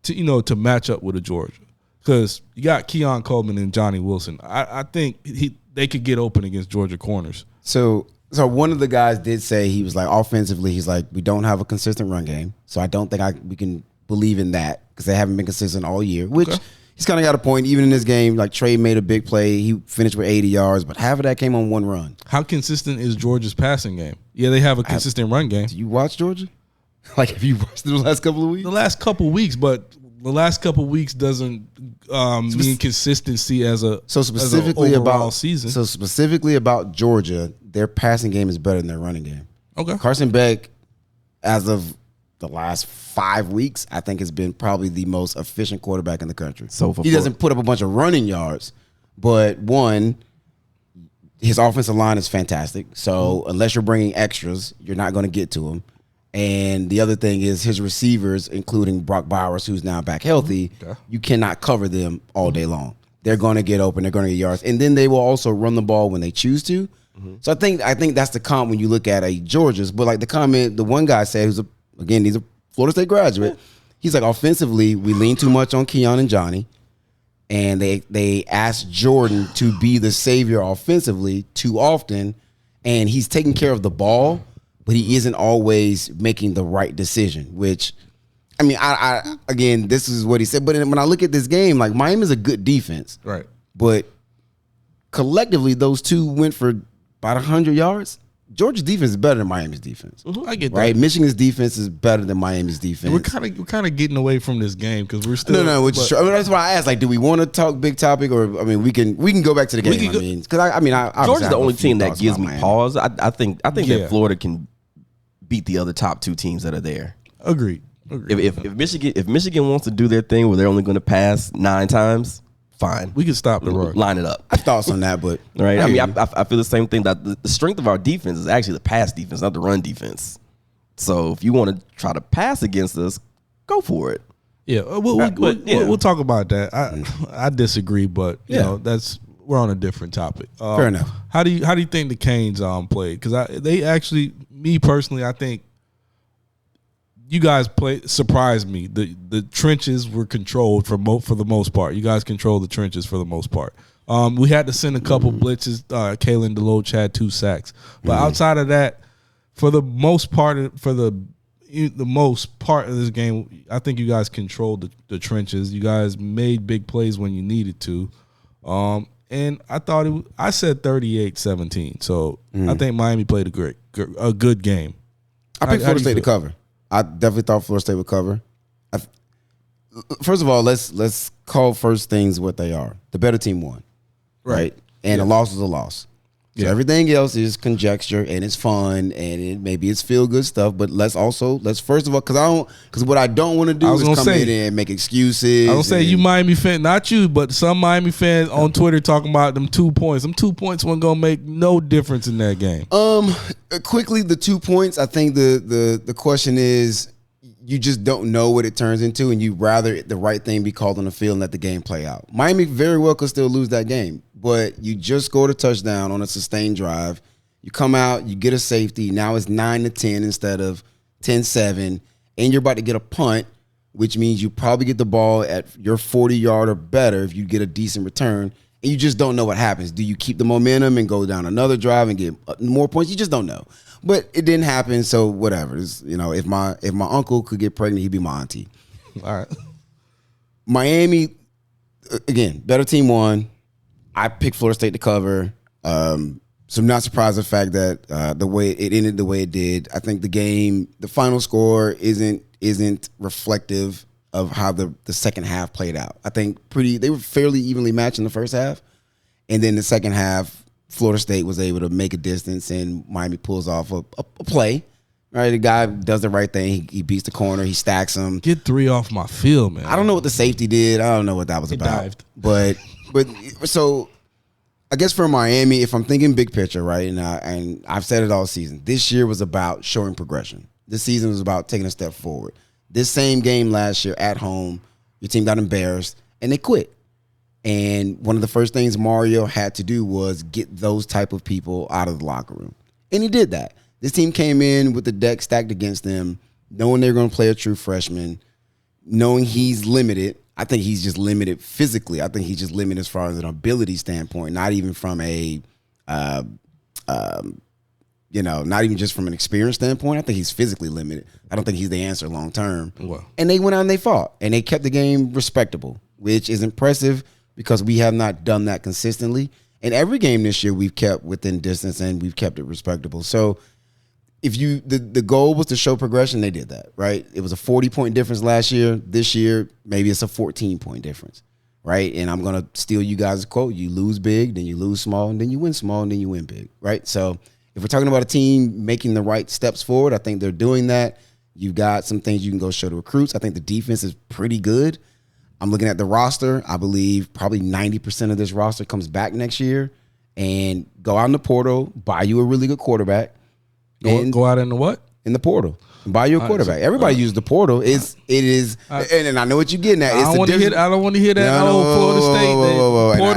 S4: to match up with a Georgia, because you got Keon Coleman and Johnny Wilson. I think they could get open against Georgia corners.
S6: So one of the guys did say, he was like, offensively, he's like, we don't have a consistent run game, so I don't think we can believe in that, because they haven't been consistent all year, which he's kind of got a point. Even in this game, like, Trey made a big play. He finished with 80 yards, but half of that came on one run.
S4: How consistent is Georgia's passing game? Yeah, they have a consistent run game.
S6: Do you watch Georgia? Like, have you watched the last couple of weeks?
S4: The last couple of weeks, but the last couple of weeks doesn't mean consistency as a overall season.
S6: So specifically about Georgia, their passing game is better than their running game.
S4: Okay.
S6: Carson Beck, as of the last 5 weeks, I think has been probably the most efficient quarterback in the country.
S5: So
S6: he doesn't put up a bunch of running yards, but his offensive line is fantastic. So unless you're bringing extras, you're not going to get to him. And the other thing is his receivers, including Brock Bowers, who's now back healthy, you cannot cover them all day long. They're going to get open. They're going to get yards. And then they will also run the ball when they choose to. So I think that's the comp when you look at a Georgia's. But like the comment, the one guy said, he's a Florida State graduate. He's like, offensively, we lean too much on Keon and Johnny. And they asked Jordan to be the savior offensively too often. And he's taking care of the ball, but he isn't always making the right decision, which, I mean, I again, this is what he said. But when I look at this game, like, Miami's a good defense.
S4: Right.
S6: But collectively, those two went for about 100 yards. Georgia's defense is better than Miami's defense.
S4: I get that.
S6: Right? Michigan's defense is better than Miami's defense.
S4: We're kind of getting away from this game because we're still
S6: which is true. I mean, that's why I asked, like, do we want to talk big topic, or I mean, we can go back to the game. Because
S5: Georgia's the only team that gives me pause. I think that Florida can beat the other top two teams that are there.
S4: Agreed.
S5: If Michigan wants to do their thing where they're only going to pass 9 times, fine.
S4: We can stop the run.
S5: Line it up.
S6: I have thoughts on that, but
S5: right. I mean, I feel the same thing, that the strength of our defense is actually the pass defense, not the run defense. So if you want to try to pass against us, go for it.
S4: Yeah, we'll talk about that. I disagree, but you know, we're on a different topic.
S6: Fair enough.
S4: How do you think the Canes played? Because they actually, me personally, I think you guys surprised me. The trenches were controlled for the most part. You guys controlled the trenches for the most part. We had to send a couple blitzes. Kalen DeLoach had 2 sacks, but outside of that, for the most part of this game, I think you guys controlled the trenches. You guys made big plays when you needed to. And I thought I said 38-17. So I think Miami played a good game.
S6: I picked Florida State to cover. I definitely thought Florida State would cover. First of all, let's call first things what they are. The better team won, right? And a loss is a loss. So everything else is conjecture, and it's fun, and maybe it's feel good stuff. But let's first of all, because what I don't want to do is come in and make excuses.
S4: I don't say you Miami fan, not you, but some Miami fans on Twitter talking about them 2 points. Them 2 points weren't gonna make no difference in that game.
S6: Quickly, the 2 points. I think the question is, you just don't know what it turns into, and you rather the right thing be called on the field and let the game play out. Miami very well could still lose that game, but you just scored a touchdown on a sustained drive. You come out, you get a safety. Now it's 9-10 instead of 10-7, and you're about to get a punt, which means you probably get the ball at your 40-yard or better if you get a decent return, and you just don't know what happens. Do you keep the momentum and go down another drive and get more points? You just don't know. But it didn't happen, so whatever. If my uncle could get pregnant, he'd be my auntie.
S4: All right.
S6: Miami, again, better team won. I picked Florida State to cover. So I'm not surprised the fact that the way it ended the way it did. I think the final score isn't reflective of how the second half played out. I think they were fairly evenly matched in the first half. And then the second half, Florida State was able to make a distance and Miami pulls off a play. Right, the guy does the right thing. He beats the corner. He stacks him.
S4: Get 3 off my field, man.
S6: I don't know what the safety did. I don't know what that was about.
S4: Dived.
S6: But so I guess for Miami, if I'm thinking big picture, right, and I've said it all season, this year was about showing progression. This season was about taking a step forward. This same game last year at home, your team got embarrassed and they quit. And one of the first things Mario had to do was get those type of people out of the locker room. And he did that. This team came in with the deck stacked against them, knowing they're going to play a true freshman, knowing he's limited. I think he's just limited physically. I think he's just limited as far as an ability standpoint, not even from a, not even just from an experience standpoint. I think he's physically limited. I don't think he's the answer long term.
S4: Wow.
S6: And they went out and they fought, and they kept the game respectable, which is impressive because we have not done that consistently. And every game this year we've kept within distance and we've kept it respectable. So if the goal was to show progression, they did that, right? It was a 40-point difference last year. This year, maybe it's a 14-point difference, right? And I'm going to steal you guys' quote. You lose big, then you lose small, and then you win small, and then you win big, right? So if we're talking about a team making the right steps forward, I think they're doing that. You've got some things you can go show to recruits. I think the defense is pretty good. I'm looking at the roster. I believe probably 90% of this roster comes back next year, and go out in the portal, buy you a really good quarterback.
S4: Go out in the what?
S6: In the portal. Buy you a quarterback. Everybody uses the portal. It is, and I know what you're getting at.
S4: I don't want to hear that Florida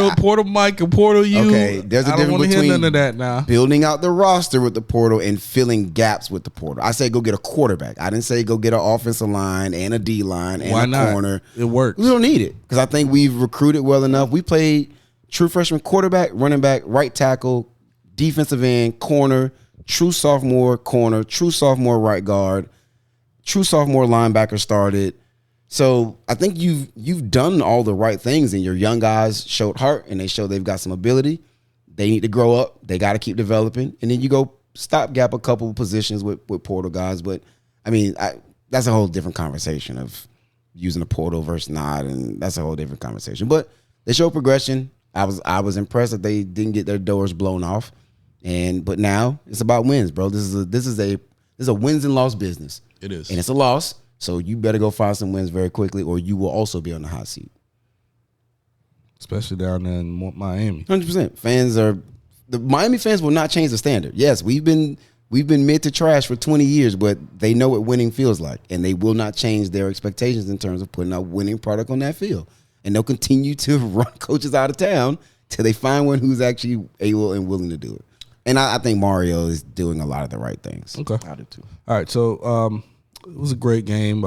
S4: State. Portal Mike and portal you.
S6: Okay, there's a difference between
S4: none of that now.
S6: Building out the roster with the portal and filling gaps with the portal. I say go get a quarterback. I didn't say go get an offensive line and a D line and
S4: Why not?
S6: Corner.
S4: It works.
S6: We don't need it because I think we've recruited well enough. We played true freshman quarterback, running back, right tackle, defensive end, corner, true sophomore corner, true sophomore right guard, true sophomore linebacker started. So I think you've done all the right things, and your young guys showed heart, and they show they've got some ability. They need to grow up. They got to keep developing, and then you go stopgap a couple of positions with portal guys. But I mean, that's a whole different conversation of using a portal versus not, and that's a whole different conversation. But they show progression. I was impressed that they didn't get their doors blown off. But now it's about wins, bro. This is a wins and loss business.
S4: It is,
S6: and it's a loss. So you better go find some wins very quickly, or you will also be on the hot seat.
S4: Especially down there in Miami.
S6: 100%. The Miami fans will not change the standard. Yes, we've been mid to trash for 20 years, but they know what winning feels like, and they will not change their expectations in terms of putting out winning product on that field. And they'll continue to run coaches out of town till they find one who's actually able and willing to do it. And I think Mario is doing a lot of the right things.
S4: Okay.
S6: I do too.
S4: All right. So it was a great game.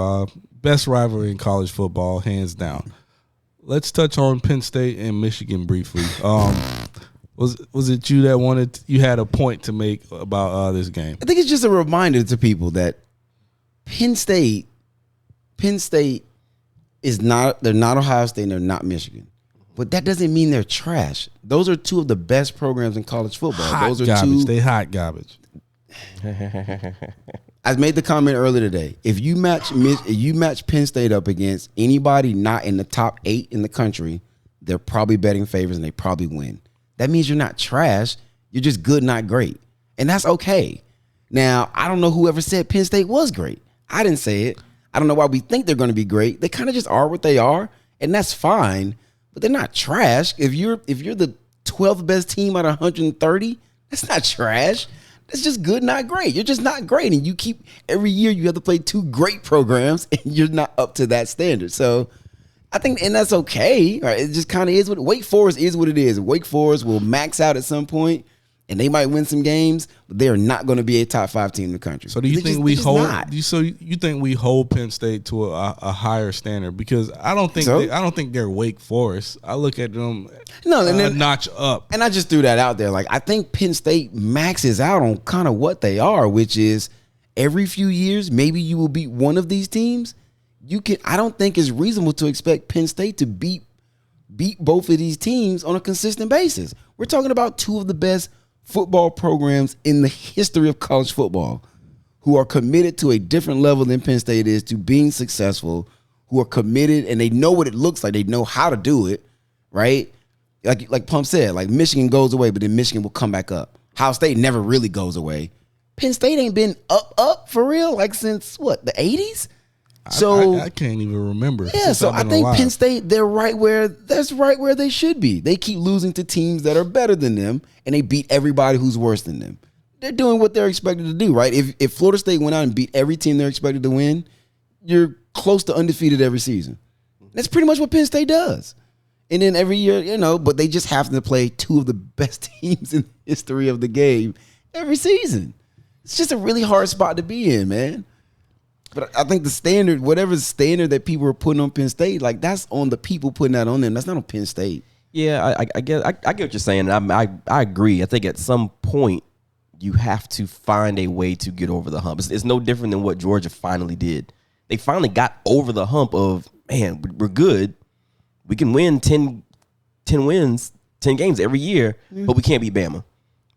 S4: Best rivalry in college football, hands down. Let's touch on Penn State and Michigan briefly. Was it you that you had a point to make about this game?
S6: I think it's just a reminder to people that Penn State is not, they're not Ohio State and they're not Michigan. But that doesn't mean they're trash. Those are two of the best programs in college football.
S4: Those are garbage. They hot garbage.
S6: I made the comment earlier today. If you match Penn State up against anybody not in the top 8 in the country, they're probably betting favors and they probably win. That means you're not trash. You're just good, not great. And that's okay. Now, I don't know whoever said Penn State was great. I didn't say it. I don't know why we think they're going to be great. They kind of just are what they are, and that's fine. But they're not trash. If you're the 12th best team out of 130, that's not trash. That's just good, not great. You're just not great. And you keep, every year you have to play 2 great programs, and you're not up to that standard. So I think, and that's okay. Right? It just kind of is what Wake Forest is what it is. Wake Forest will max out at some point, and they might win some games, but they are not going to be a top 5 team in the country.
S4: So do you think we hold? So you think we hold Penn State to a higher standard? Because I don't think they're Wake Forest. I look at them a notch up.
S6: And I just threw that out there. Like, I think Penn State maxes out on kind of what they are, which is every few years maybe you will beat one of these teams. I don't think it's reasonable to expect Penn State to beat both of these teams on a consistent basis. We're talking about 2 of the best football programs in the history of college football who are committed to a different level than Penn State is to being successful, who are committed and they know what it looks like. They know how to do it, right? Like Pump said, like Michigan goes away, but then Michigan will come back up. Ohio State never really goes away. Penn State ain't been up for real like since what, the 80s? So
S4: I can't even remember.
S6: Yeah, so I think Penn State, that's right where they should be. They keep losing to teams that are better than them, and they beat everybody who's worse than them. They're doing what they're expected to do, right? If Florida State went out and beat every team they're expected to win, you're close to undefeated every season. That's pretty much what Penn State does. And then every year, but they just happen to play two of the best teams in the history of the game every season. It's just a really hard spot to be in, man. But I think the standard, whatever standard that people are putting on Penn State, like that's on the people putting that on them. That's not on Penn State.
S5: Yeah, I get what you're saying. I agree. I think at some point you have to find a way to get over the hump. It's no different than what Georgia finally did. They finally got over the hump of, man, we're good. We can win 10 wins, 10 games every year, but we can't beat Bama.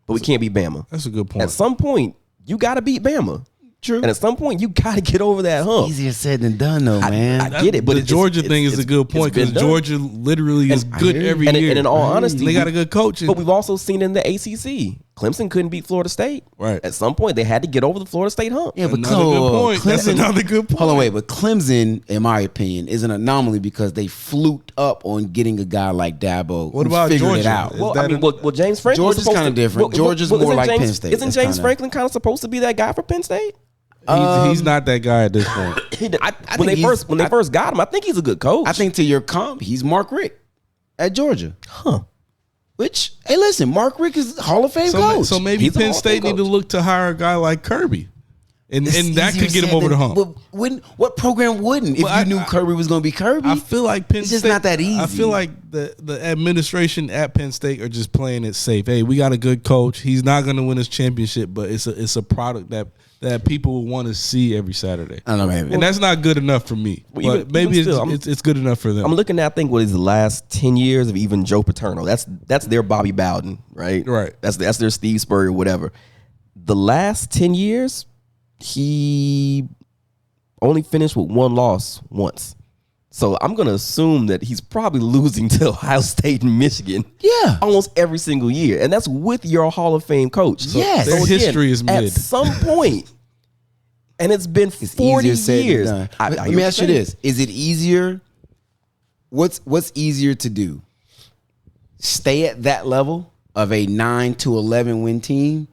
S4: That's a good point.
S5: At some point, you got to beat Bama.
S6: True.
S5: And at some point, you got to get over that hump.
S6: Easier said than done, though, man.
S5: I get it, but
S4: the Georgia thing is a good point because Georgia literally is good every year.
S5: And in all honesty,
S4: they got a good coach.
S5: But we've also seen in the ACC, Clemson couldn't beat Florida State.
S4: Right.
S5: At some point, they had to get over the Florida State hump.
S6: Yeah, but
S4: Another good point. That's another good point.
S6: Hold on, wait. But Clemson, in my opinion, is an anomaly because they fluked up on getting a guy like Dabo.
S4: What about
S6: figured
S4: Georgia?
S6: it out.
S4: Is
S5: Well,
S4: that
S5: James Franklin.
S6: Georgia's kind of different. Georgia's more like Penn State.
S5: Isn't James Franklin kind of supposed to be that guy for Penn State?
S4: He's not that guy at this point.
S5: When they first got him, I think he's a good coach.
S6: I think to your comp, he's Mark Richt at Georgia.
S5: Huh.
S6: Which, hey, listen, Mark Richt is a Hall of Fame coach.
S4: So maybe
S5: He's a
S4: Penn
S5: Hall of Fame
S4: State need to
S5: coach.
S4: look to hire a guy like Kirby. And that
S6: easier
S4: could get him
S6: said
S4: over the
S6: than-
S4: hump.
S6: But what program wouldn't if
S4: Well,
S6: you knew Kirby was going to be Kirby?
S4: I feel like Penn
S6: It's
S4: State.
S6: just not that easy.
S4: I feel like the administration at Penn State are just playing it safe. Hey, we got a good coach. He's not going to win his championship, but it's a product that people want to see every Saturday.
S6: I don't know, maybe.
S4: And that's not good enough for me.
S5: Well,
S4: But maybe
S5: even still,
S4: it's good enough for them.
S5: I'm looking at, I think, what is the last 10 years of even Joe Paterno. That's their Bobby Bowden, right?
S4: Right.
S5: That's their Steve Spurrier, whatever. The last 10 years, he only finished with one loss once. So I'm going to assume that he's probably losing to Ohio State and Michigan.
S6: Yeah.
S5: Almost every single year. And that's with your Hall of Fame coach.
S6: Yes.
S4: Their history is
S5: At
S4: mid.
S5: some point, and it's been 40
S6: easier said than
S5: years.
S6: done.
S5: I
S6: Let
S5: hear
S6: me
S5: what
S6: ask you
S5: you're saying.
S6: this: is it easier? What's easier to do? Stay at that level of a 9 to 11 win team,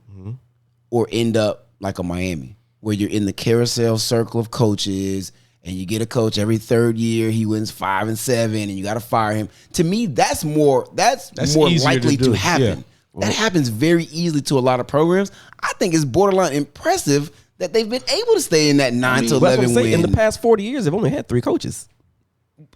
S6: or end up like a Miami, where you're in the carousel circle of coaches, and you get a coach every third year. He wins 5 and 7, and you got to fire him. To me, that's more
S4: easier to
S6: likely
S4: do.
S6: to happen.
S4: Yeah.
S6: That happens very easily to a lot of programs. I think it's borderline impressive that they've been able to stay in that 9 to
S5: That's what I'm
S6: 11
S5: saying.
S6: win.
S5: In the past 40 years, they've only had 3 coaches.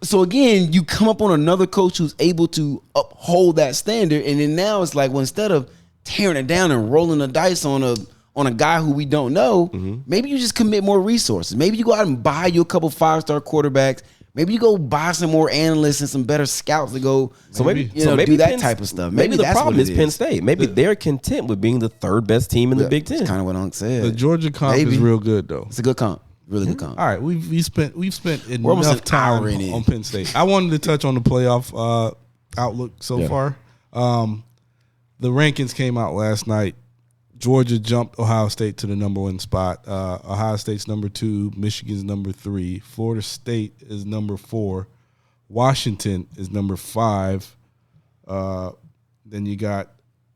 S6: So again, you come up on another coach who's able to uphold that standard, and then now it's like, well, instead of tearing it down and rolling the dice on a guy who we don't know, maybe you just commit more resources. Maybe you go out and buy you a couple 5-star quarterbacks. Maybe you go buy some more analysts and some better scouts to go.
S5: So maybe
S6: do that type of stuff.
S5: Maybe the
S6: that's
S5: problem
S6: what
S5: is
S6: it
S5: Penn State. Maybe they're content with being the third best team in the Big Ten.
S6: That's kind of what Unc said.
S4: The Georgia comp
S6: Maybe.
S4: is real good though.
S6: It's a good comp. Really good comp.
S4: All right, we've spent
S6: We're almost
S4: enough
S6: an
S4: time
S6: hour in it.
S4: on Penn State. I wanted to touch on the playoff outlook so far. The rankings came out last night. Georgia jumped Ohio State to the number 1 spot. Ohio State's number 2. Michigan's number 3. Florida State is number 4. Washington is number 5. Then you got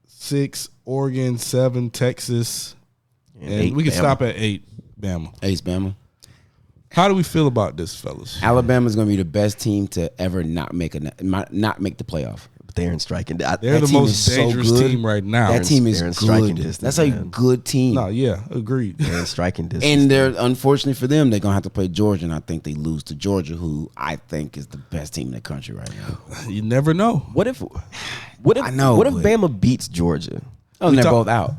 S4: 6, Oregon, 7, Texas, and
S5: 8,
S4: we can
S5: Bama.
S4: stop at 8, Bama.
S6: Ace Bama.
S4: How do we feel about this, fellas?
S6: Alabama's going to be the best team to ever not make the playoff.
S5: They're in striking.
S4: They're
S6: That
S4: the
S6: team
S4: most
S6: is so
S4: dangerous
S6: good.
S4: team right now.
S6: That team is
S5: they're in striking
S6: good.
S5: distance,
S6: That's a
S5: man.
S6: good team.
S4: No, yeah, agreed.
S5: They're in striking distance.
S6: And they're unfortunately for them, they're gonna have to play Georgia, and I think they lose to Georgia, who I think is the best team in the country right now.
S4: You never know.
S5: What if
S6: I know,
S5: What if
S6: but-
S5: Bama beats Georgia?
S6: Oh, and they're both out.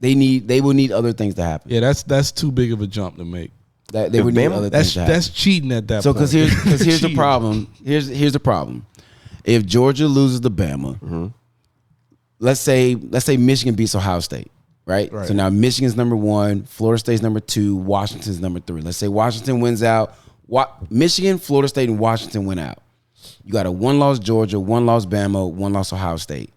S6: They will need other things to happen.
S4: Yeah, that's too big of a jump to make.
S6: They would need
S5: Bama-
S6: other
S4: That's
S6: things to happen.
S4: that's cheating at that
S6: So
S4: point.
S6: because here's the
S4: Cheating.
S6: problem. Here's the problem. If Georgia loses to Bama, let's say Michigan beats Ohio State, right? So now Michigan's number 1, Florida State's number 2, Washington's number 3. Let's say Washington wins out. Michigan, Florida State, and Washington win out. You got a 1-loss Georgia, 1-loss Bama, 1-loss Ohio State.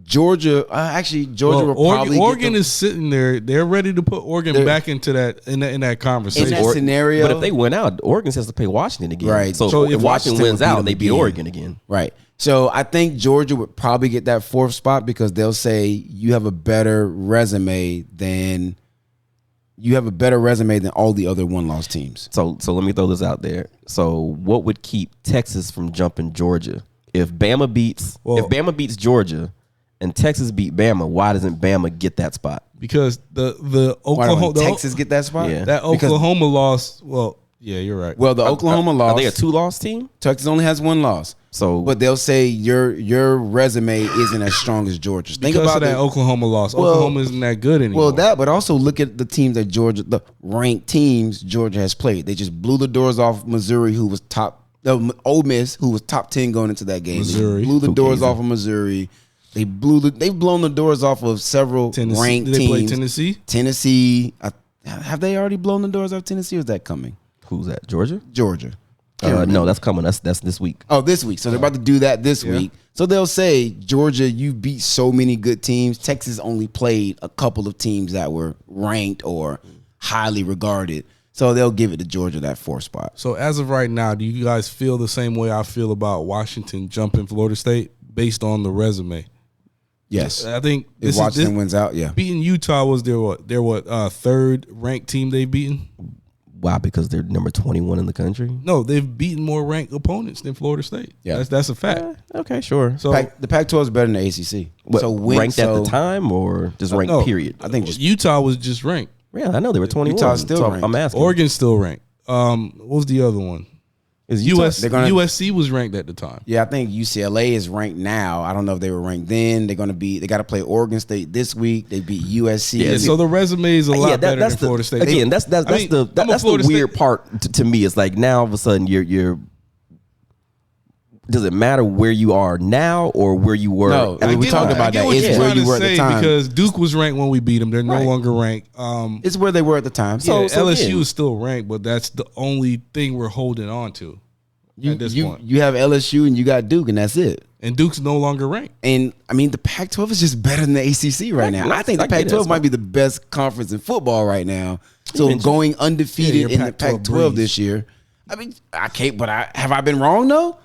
S6: Georgia will probably.
S4: Oregon is sitting there. They're ready to put Oregon back into that in that conversation.
S6: In that scenario,
S5: but if they win out, Oregon has to play Washington again.
S6: Right.
S5: So if Washington wins out, they beat Oregon again.
S6: Right. So I think Georgia would probably get that 4th spot because they'll say you have a better resume than all the other 1-loss teams.
S5: So let me throw this out there. So what would keep Texas from jumping Georgia if Bama beats Georgia? And Texas beat Bama. Why doesn't Bama get that spot?
S4: Because the Oklahoma
S6: Texas get that spot?
S5: Yeah.
S4: That Oklahoma loss. Well, yeah, you're right.
S6: Well, the Oklahoma loss.
S5: Are they a 2-loss team?
S6: Texas only has 1 loss.
S5: So,
S6: but they'll say your resume isn't as strong as Georgia's. Think
S4: because
S6: about
S4: of that Oklahoma loss. Oklahoma isn't that good anymore.
S6: Well, but also look at the teams that the ranked teams Georgia has played. They just blew the doors off Missouri, who was Ole Miss, who was top 10 going into that game.
S4: Missouri.
S6: They blew the doors off of Missouri. They've blown the doors off of several ranked teams.
S4: Did they play Tennessee?
S6: Tennessee. Have they already blown the doors off Tennessee, or is that coming?
S5: Who's that? Georgia?
S6: No,
S5: that's coming. That's this week.
S6: Oh, this week. So they're about to do that this week. So they'll say, Georgia, you beat so many good teams. Texas only played a couple of teams that were ranked or highly regarded. So they'll give it to Georgia that 4th spot.
S4: So as of right now, do you guys feel the same way I feel about Washington jumping Florida State based on the resume?
S6: Yes,
S4: I think
S6: if Washington wins out, beating
S4: Utah was their 3rd ranked team they've beaten.
S5: Why? Because they're number 21 in the country.
S4: No, they've beaten more ranked opponents than Florida State. Yeah, that's a fact.
S5: Okay, sure.
S6: So the Pac-12 is better than the ACC.
S5: Ranked at the time or just ranked?
S4: No,
S5: period.
S6: I think just
S4: Utah was just ranked.
S5: Yeah, I know they were 21.
S6: Utah's still ranked.
S5: I'm asking.
S4: Oregon's still ranked. What was the other one? USC was ranked at the time.
S6: Yeah, I think UCLA is ranked now. I don't know if they were ranked then. They got to play Oregon State this week. They beat USC.
S4: Yeah, so the resume is a lot better than Florida State.
S5: Again, that's the weird part to me. It's like now all of a sudden you're. Does it matter where you are now or where you were?
S6: No, we talked about that. It's where you were at the time.
S4: Because Duke was ranked when we beat them. They're no longer ranked.
S6: It's where they were at the time.
S4: So LSU is still ranked, but that's the only thing we're holding on to at this point.
S6: You have LSU and you got Duke, and that's it.
S4: And Duke's no longer ranked.
S6: And I mean, the Pac-12 is just better than the ACC right now. I think the Pac-12 might be the best conference in football right now. So going undefeated in the Pac-12 this year. I mean, I can't. But have I been wrong though?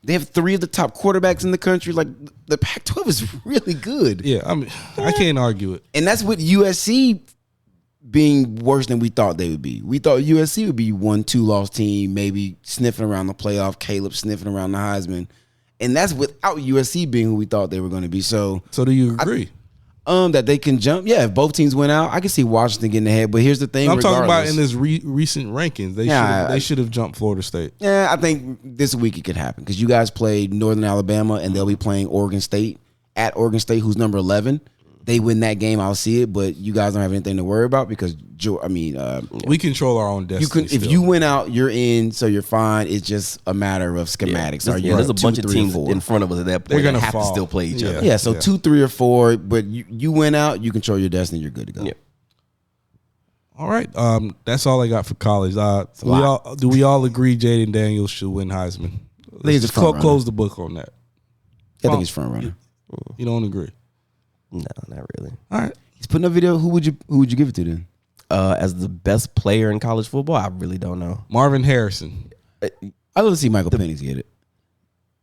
S6: They have 3 of the top quarterbacks in the country. Like, the Pac-12 is really good.
S4: Yeah, I mean, I can't argue it.
S6: And that's with USC being worse than we thought they would be. We thought USC would be 1-2-loss team, maybe sniffing around the playoff, Caleb sniffing around the Heisman. And that's without USC being who we thought they were going to be. So
S4: do you agree?
S6: That they can jump. Yeah, if both teams went out, I can see Washington getting ahead. But here's the thing.
S4: I'm talking about in this recent rankings. They should have jumped Florida State.
S6: Yeah, I think this week it could happen because you guys played Northern Alabama and they'll be playing Oregon State at Oregon State, who's number 11. They win that game, I'll see it. But you guys don't have anything to worry about because
S4: we control our own destiny.
S6: If you win out, you're in, so you're fine. It's just a matter of schematics.
S5: There's a bunch of teams in front of us at that point. They're going to have to still play each other.
S6: Yeah, so 2, 3, or 4. But you win out, you control your destiny. You're good to go.
S5: Yeah.
S4: All right, that's all I got for college. Do we all agree Jayden Daniels should win Heisman? Let's just close the book on that.
S6: I think he's front runner.
S4: You don't agree?
S5: No, not really.
S4: All right,
S6: he's putting up video. Who would you give it to then?
S5: As the best player in college football, I really don't know.
S4: Marvin Harrison.
S6: I'd love to see Michael Penix get it.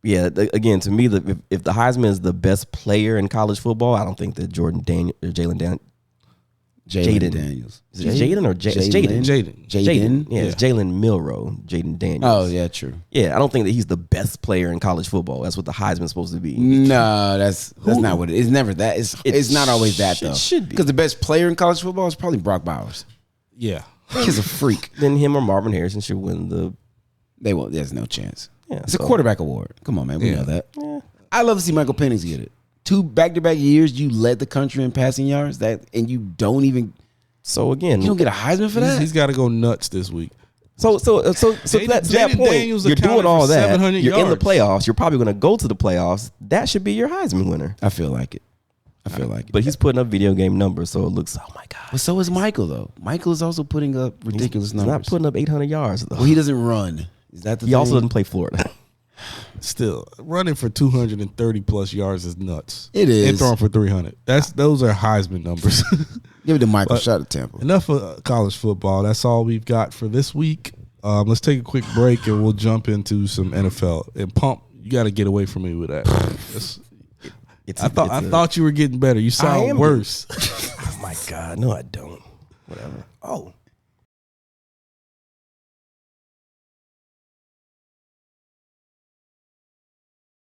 S5: Yeah, again, to me, if the Heisman is the best player in college football, I don't think that Jayden Daniels. Is it Jayden or Jayden?
S6: Jayden.
S5: Yeah, it's Jalen Milroe, Jayden Daniels.
S6: Oh, yeah, true.
S5: Yeah, I don't think that he's the best player in college football. That's what the Heisman's supposed to be.
S6: No, that's not what it is. It's never that. It's not always that, though. It
S5: should be.
S6: Because the best player in college football is probably Brock Bowers.
S4: Yeah.
S6: He's a freak.
S5: Then him or Marvin Harrison should win the...
S6: They won't. There's no chance.
S5: Yeah,
S6: it's a quarterback award. Come on, man. We know that. Yeah. I love to see Michael Penix get it. 2 back-to-back years, you led the country in passing yards, and you don't even...
S5: So again,
S6: you don't get a Heisman for that.
S4: He's got to go nuts this week.
S5: So to that
S4: Jayden
S5: point,
S4: Daniels
S5: you're
S4: accounted
S5: doing all
S4: for
S5: that.
S4: 700
S5: You're in the
S4: yards.
S5: playoffs. You're probably going to go to the playoffs. That should be your Heisman winner.
S6: I feel like it.
S5: But he's putting up video game numbers, so it looks, oh my God.
S6: But so is Michael, though. Michael is also putting up ridiculous
S5: He's
S6: numbers.
S5: not putting up 800 yards, though.
S6: Well, he doesn't run. Is that the
S5: He
S6: thing?
S5: also doesn't play Florida.
S4: Still, running for 230 plus yards is nuts.
S6: It is.
S4: And throwing for 300. Those are Heisman numbers.
S6: Give it to Michael.
S4: But
S6: Shot at Tampa.
S4: Enough of college football. That's all we've got for this week. Let's take a quick break and we'll jump into some NFL. And Pump, you got to get away from me with that. I thought you were getting better. You sound worse.
S5: Oh my God, no, I don't. Whatever. Oh.